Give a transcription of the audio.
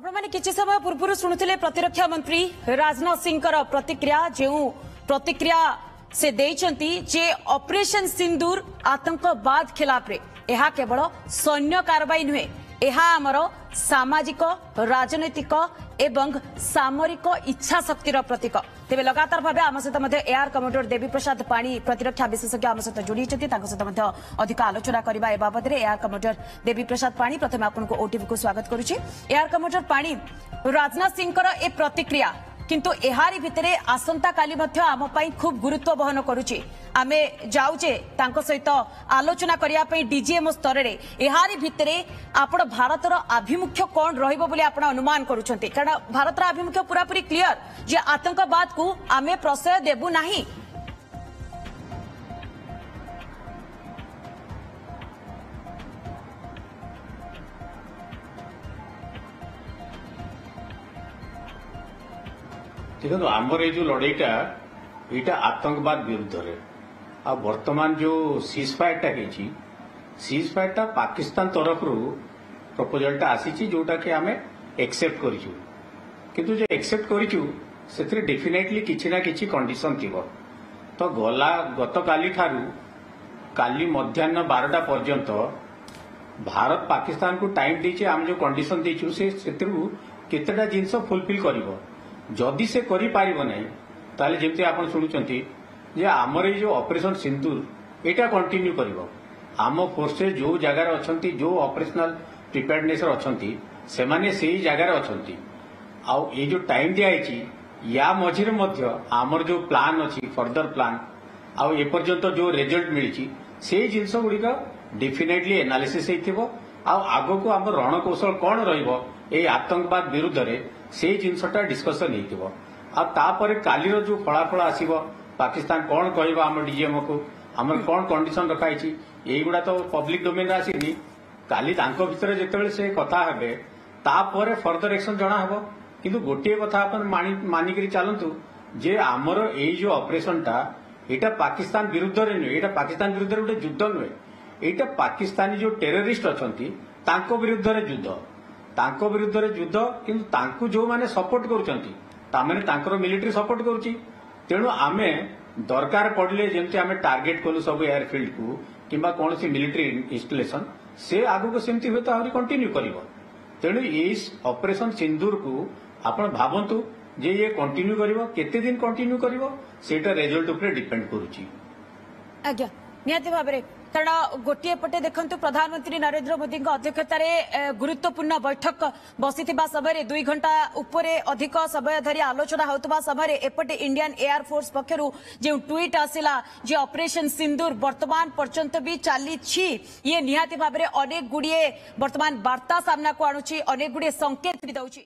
आपण मैंने किसी समय पूर्व शुणुले प्रतिरक्षा मंत्री राजनाथ सिंह प्रतिक्रिया जो प्रतिक्रिया से देइचंती जे ऑपरेशन सिंदूर आतंकवाद खिलाफ रे यह केवल सैन्य कार्रवाई नुहे यह आमर सामाजिक राजनैतिक एवं सामरिक इच्छा शक्तिर प्रतीक तेज लगातार भाव आम सहित एआर कमांडर देवी प्रसाद पाणी प्रतिरक्षा विशेषज्ञ आम सहित जोड़ी सहित अधिक आलोचना करने बाबद एआर कमांडर देवी प्रसाद पाणी प्रथम आपको ओटीवी को स्वागत करुच्ची। एआर कमांडर पाणी राजनाथ सिंह ए प्रतिक्रिया किंतु एहारी भितरे आसंता काली मध्य आम पई खूब गुरुत्व बहन करुची आमे जाउचे तांको सहित आलोचना करिया पई डीजीएम स्तर रे एहारी भितरे आपण भारतर आभिमुख्य कोन रहिबो बोली आपण अनुमान करूछंती कारण भारतर आभिमुख्य पूरा पूरी क्लियर जे आतंकवाद को आमे प्रश्रय देबु नाही। देखो आमर ये जो लड़ाईटा यहाँ आतंकवाद विरुद्ध रे आ वर्तमान जो सीज फायरटा पाकिस्तान तरफ प्रपोजलटा आसी जोटा कि आम एक्सेप्ट करूँ किंतु जो एक्सेप्ट करूँ से डेफिनेटली किसी ना किसी कंडीशन थी तो गत काली मध्याह्न 12टा पर्यंत भारत पाकिस्तान को टाइम देछि आम जो कंडीशन देछु से केतेटा जिनस फुलफिल करिवो जदि से करि पारिबो नै ताले जेमति आपण सुनुचंती जे हमर ए जो ऑपरेशन सिंदूर एटा कंटिन्यू करिवो आम फोर्सेस जो जगार अछंती जो ऑपरेशनल प्रिपेयर्डनेस अछंती से माने सेही जगार अछंती आउ ए जो टाइम दिया आइछि या मझिरे मध्य आमर जो प्लान अछि फर्दर प्लान आउ ए पर्यंत जो रिजल्ट मिलिछि से जिंस गुड़िक डेफिनेटली एनालिसिस हेतिबो आउ आगो को आम रणकौशल कौन रहिबो ए आतंकवाद विरुद्ध रे से जिनसटा डिस्कसन हेतिबो आ तापर कालीर जो फलाफल आसीबो पाकिस्तान कौन कहबो आम डीजीएम को आमर कौन कंडीशन रखाइछि एगुडा तो पब्लिक डोमेन रे आसीनी काली तांको भितर जेतेबेले से कथा हेबे तापर फर्दर एक्शन जणा हेबो किंतु गोटे कथा अपन मानिकरी चलंतु जे आमर ए जो ऑपरेशन टा एटा पाकिस्तान विरुद्ध रे नुहे एटा पाकिस्तान विरुद्ध रे गोटे युद्ध नुहे एटा पाकिस्तानी जो टेररिस्ट अछंती तांको विरुद्ध रे युद्ध तांको विरुद्ध रे युद्ध किंतु तांको जो माने सपोर्ट करूचंती तामेने तांकर मिलिटरी सपोर्ट करूची तेणु आमे दरकार पड़ले जेमति आमे टार्गेट कलु सब एयरफील्ड को किंबा कोनसी मिलिटरी इंस्टॉलेशन से आगु को सेमति होता आहुरी कंटिन्यू करिवो तेणु इस ऑपरेशन सिंदूर को आपण भाबंतु जे ये कंटिन्यू करिवो केते दिन कंटिन्यू करिवो सेटा रिजल्ट ऊपर डिपेंड करूची। आज्ञा निहाती भाबरे कारण गोटे पटे देखंतु प्रधानमंत्री नरेंद्र मोदी अध्यक्षतार गुरुत्वपूर्ण बैठक बसी समय 2 घंटा उपरे अधिक समय धरी आलोचना होता समय एपटे इंडियन एयर फोर्स पक्षर जो ट्वीट आसिला जे ऑपरेशन सिंदूर वर्तमान पर्यंत भी चली ये निहाती भाव में अनेक गुड़िए वर्तमान वार्ता सामना को आणुची अनेक गुड़िए संकेत भी दउची।